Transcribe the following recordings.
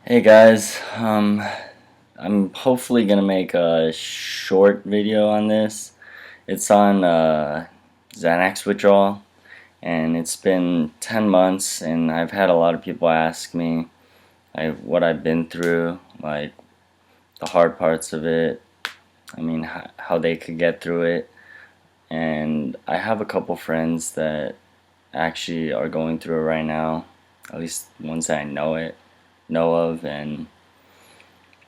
Hey guys, I'm hopefully gonna make a short video on this. It's on Xanax Withdrawal, and it's been 10 months, and I've had a lot of people ask me what I've been through, like the hard parts of it. I mean, how they could get through it, and I have a couple friends that actually are going through it right now, at least ones that I know of, and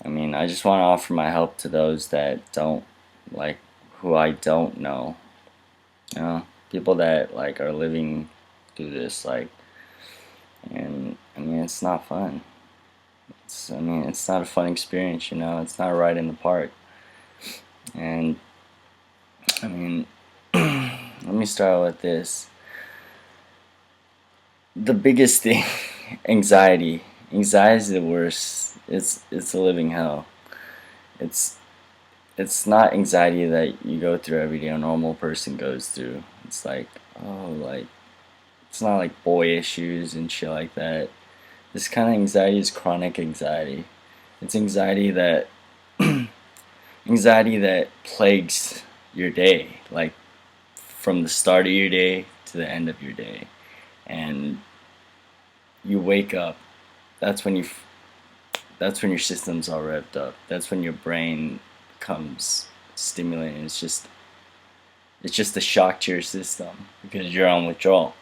I mean, I just want to offer my help to those that don't, like, who I don't know. You know, people that, like, are living through this, like, and I mean, it's not fun. I mean, it's not a fun experience, it's not a ride in the park. And, I mean, let me start with this. The biggest thing, anxiety. Anxiety is the worst. It's a living hell. It's it's not anxiety that you go through every day a normal person goes through. It's like, like, it's not like boy issues and shit like that. This kind of anxiety is chronic anxiety. It's anxiety that plagues your day, like from the start of your day to the end of your day. And you wake up, that's when that's when your system's all revved up. That's when your brain becomes stimulated. It's just a shock to your system because you're on withdrawal.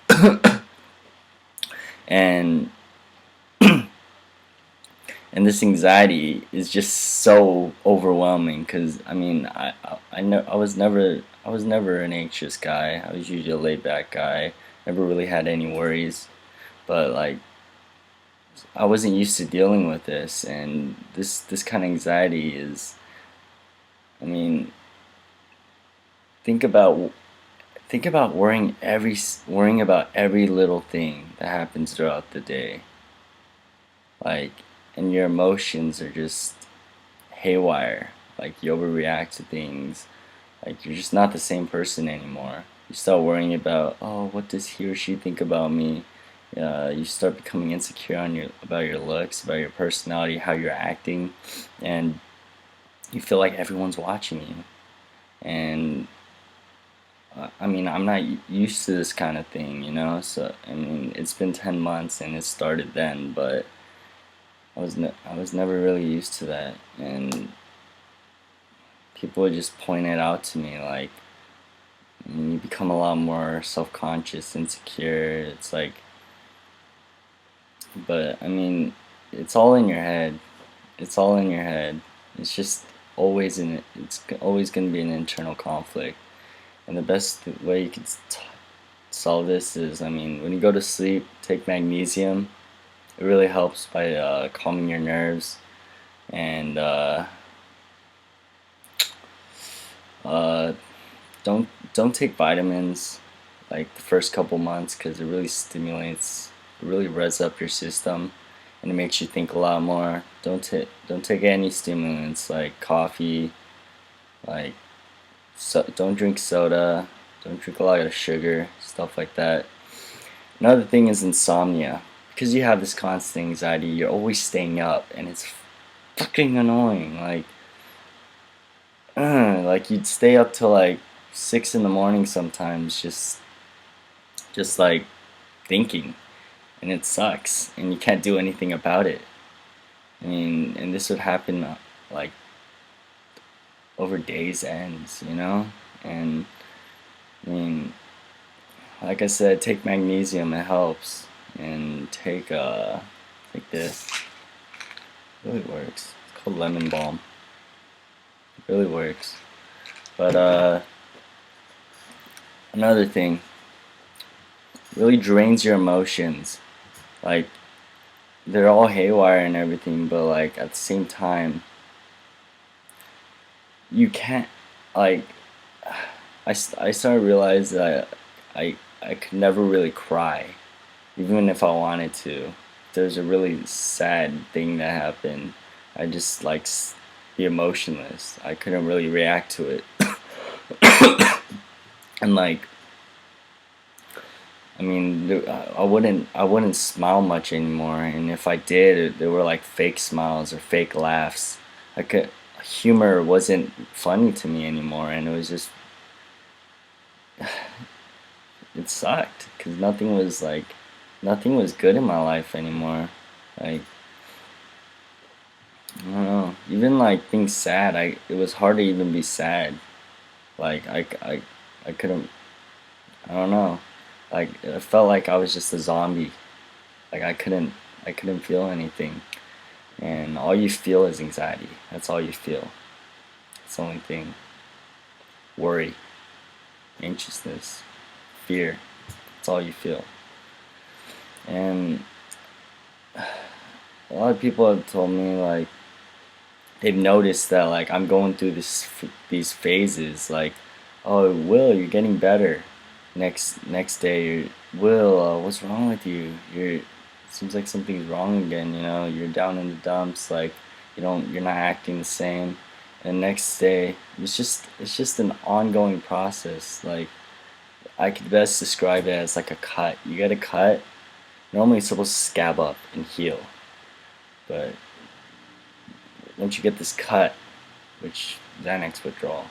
and and this anxiety is just so overwhelming because I mean I know I was never an anxious guy. I was usually a laid back guy. Never really had any worries, but like I wasn't used to dealing with this, and this kind of anxiety is, I mean, think about worrying about every little thing that happens throughout the day. Like, and your emotions are just haywire. Like, you overreact to things. Like, you're just not the same person anymore. You start worrying about, oh, what does he or she think about me? You start becoming insecure about your looks, about your personality, how you're acting, and you feel like everyone's watching you. And I mean, I'm not used to this kind of thing. So I mean, it's been 10 months and it started then, but I was never really used to that, and people would just point it out to me, like, you become a lot more self-conscious, insecure. It's like, but I mean, it's all in your head. It's all in your head. It's just it's always going to be an internal conflict. And the best way you can solve this is, I mean, when you go to sleep, take magnesium. It really helps by calming your nerves. And uh, don't take vitamins like the first couple months because it really revs up your system, and it makes you think a lot more. Don't take any stimulants like coffee, like don't drink soda, don't drink a lot of sugar, stuff like that. Another thing is insomnia. Because you have this constant anxiety, you're always staying up, and it's fucking annoying. Like you'd stay up till like 6 in the morning sometimes, just like thinking, and it sucks, and you can't do anything about it. I mean, and this would happen like over days ends. And I mean, like I said, take magnesium, it helps, and take this. It really works. It's called lemon balm. It really works. But another thing, really drains your emotions. Like, they're all haywire and everything, but like at the same time, you can't, like, I started to realize that I could never really cry, even if I wanted to. If there's a really sad thing that happened, I just like be emotionless. I couldn't really react to it. And like, I mean, I wouldn't smile much anymore, and if I did, they were like fake smiles or fake laughs. Like humor wasn't funny to me anymore, and it was just it sucked because nothing was good in my life anymore. Like I don't know, even like being sad, it was hard to even be sad. Like I couldn't. I don't know. Like it felt like I was just a zombie. Like I couldn't feel anything. And all you feel is anxiety. That's all you feel. It's the only thing. Worry, anxiousness, fear. That's all you feel. And a lot of people have told me like they've noticed that like I'm going through these phases. Like, oh, Will, you're getting better. Next day, Will, what's wrong with you? It seems like something's wrong again. You know, you're down in the dumps. Like, you're not acting the same. And next day, it's just an ongoing process. Like, I could best describe it as like a cut. You get a cut. Normally, it's supposed to scab up and heal, but once you get this cut, which Xanax withdrawal,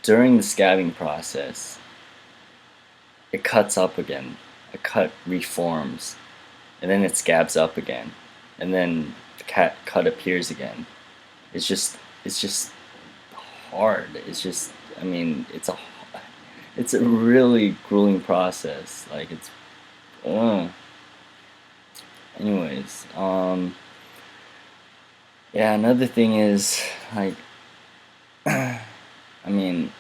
during the scabbing process, it cuts up again. A cut reforms, and then it scabs up again, and then the cut appears again. It's just hard. It's just, I mean, it's a really grueling process. Like uh. Anyways, yeah. Another thing is like, I mean,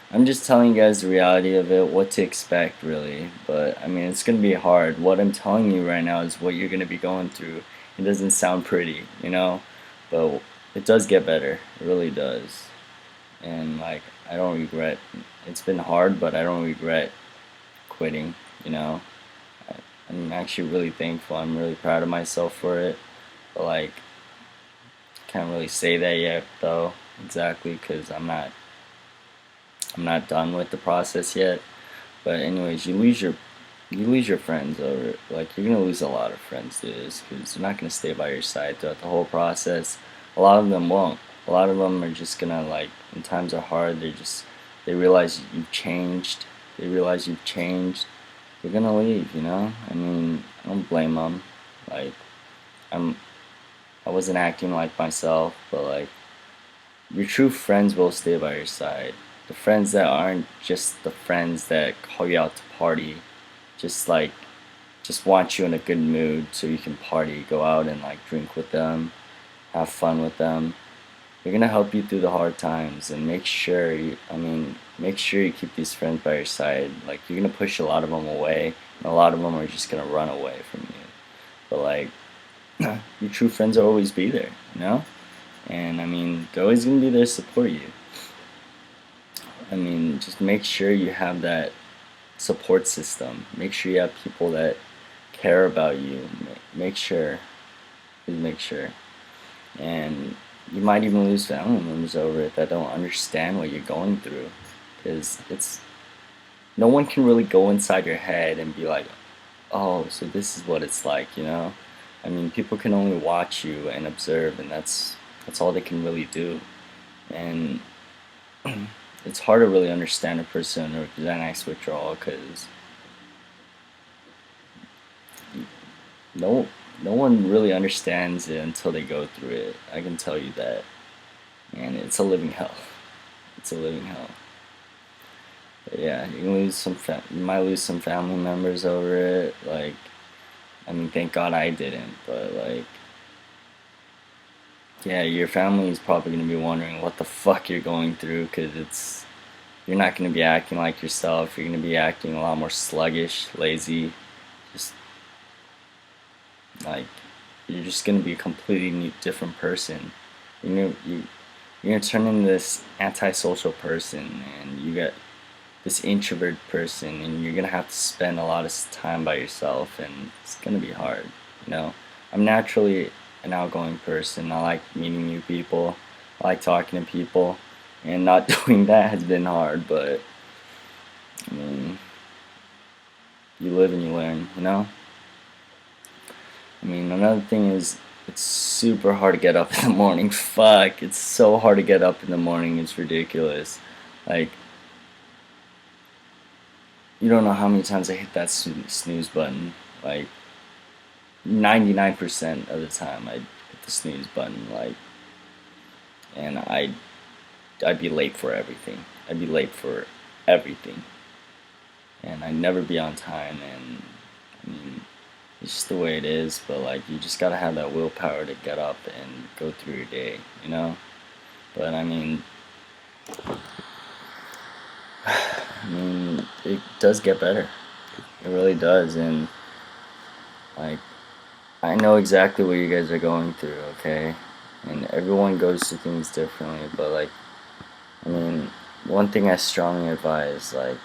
I'm just telling you guys the reality of it, what to expect, really. But I mean, it's gonna be hard. What I'm telling you right now is what you're gonna be going through. It doesn't sound pretty, you know, but it does get better. It really does. And like, I don't regret. It's been hard, but I don't regret quitting. You know, I'm actually really thankful. I'm really proud of myself for it. But like, can't really say that yet, though, exactly, because I'm not done with the process yet. But anyways, you lose your friends over it. Like you're gonna lose a lot of friends to this because they're not gonna stay by your side throughout the whole process. A lot of them won't. A lot of them are just gonna like when times are hard. They realize you've changed. They realize you've changed. They're gonna leave. You know. I mean, I don't blame them. Like I'm I wasn't acting like myself, but like your true friends will stay by your side. The friends that aren't just the friends that call you out to party, just like just want you in a good mood so you can party, go out and like drink with them, have fun with them. They're gonna help you through the hard times and make sure you keep these friends by your side. Like you're gonna push a lot of them away, and a lot of them are just gonna run away from you. But like your true friends will always be there, you know? And I mean, they're always gonna be there to support you. I mean, just make sure you have that support system. Make sure you have people that care about you. Make sure, please make sure. And you might even lose family members over it that don't understand what you're going through, because it's no one can really go inside your head and be like, oh, so this is what it's like, you know? I mean, people can only watch you and observe, and that's all they can really do. And it's hard to really understand a person or Xanax withdrawal because no no one really understands it until they go through it. I can tell you that, and it's a living hell. It's a living hell. But yeah, you might lose some family members over it. Like, I mean, thank God I didn't, but like, yeah, your family is probably gonna be wondering what the fuck you're going through, because you're not gonna be acting like yourself. You're gonna be acting a lot more sluggish, lazy, just like you're just gonna be a completely different person. You're gonna turn into this antisocial person, and you get this introvert person, and you're gonna have to spend a lot of time by yourself, and it's gonna be hard. You know, I'm naturally an outgoing person. I like meeting new people. I like talking to people, and not doing that has been hard. But I mean, you live and you learn, you know? I mean, another thing is, it's super hard to get up in the morning. Fuck, it's so hard to get up in the morning, it's ridiculous. Like, you don't know how many times I hit that snooze button. Like, 99% of the time I hit the snooze button, like, and I'd be late for everything. I'd be late for everything. And I'd never be on time, and I mean, it's just the way it is, but like, you just gotta have that willpower to get up and go through your day, you know? But I mean, it does get better. It really does, and like, I know exactly what you guys are going through, okay? And everyone goes through things differently, but like, I mean, one thing I strongly advise, like,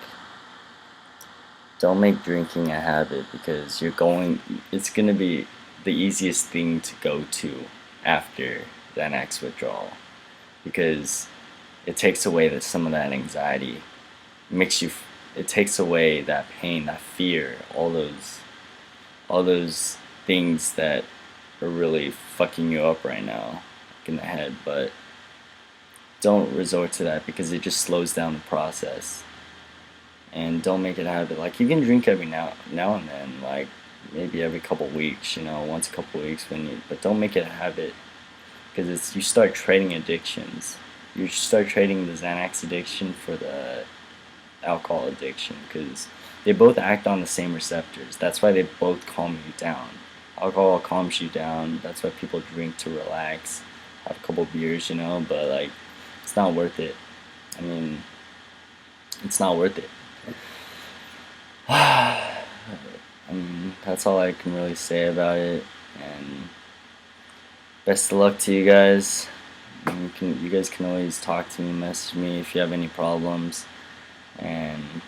don't make drinking a habit, because it's gonna be the easiest thing to go to after Xanax withdrawal, because it takes away some of that anxiety, it takes away that pain, that fear, all those things that are really fucking you up right now, like in the head. But don't resort to that, because it just slows down the process. And don't make it a habit. Like, you can drink every now and then, like maybe every couple weeks, you know, once a couple weeks but don't make it a habit, because you start trading addictions. You start trading the Xanax addiction for the alcohol addiction, because they both act on the same receptors. That's why they both calm you down. Alcohol calms you down. That's why people drink to relax, have a couple beers, you know. But like, it's not worth it. I mean, it's not worth it. That's all I can really say about it. And best of luck to you guys. You guys can always talk to me, message me if you have any problems, and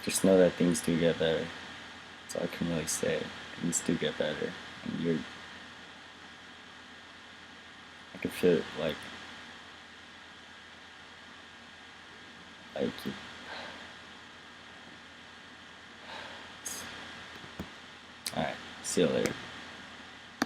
just know that things do get better. That's all I can really say. Things do get better, and I can feel it, like you, all right. See you later.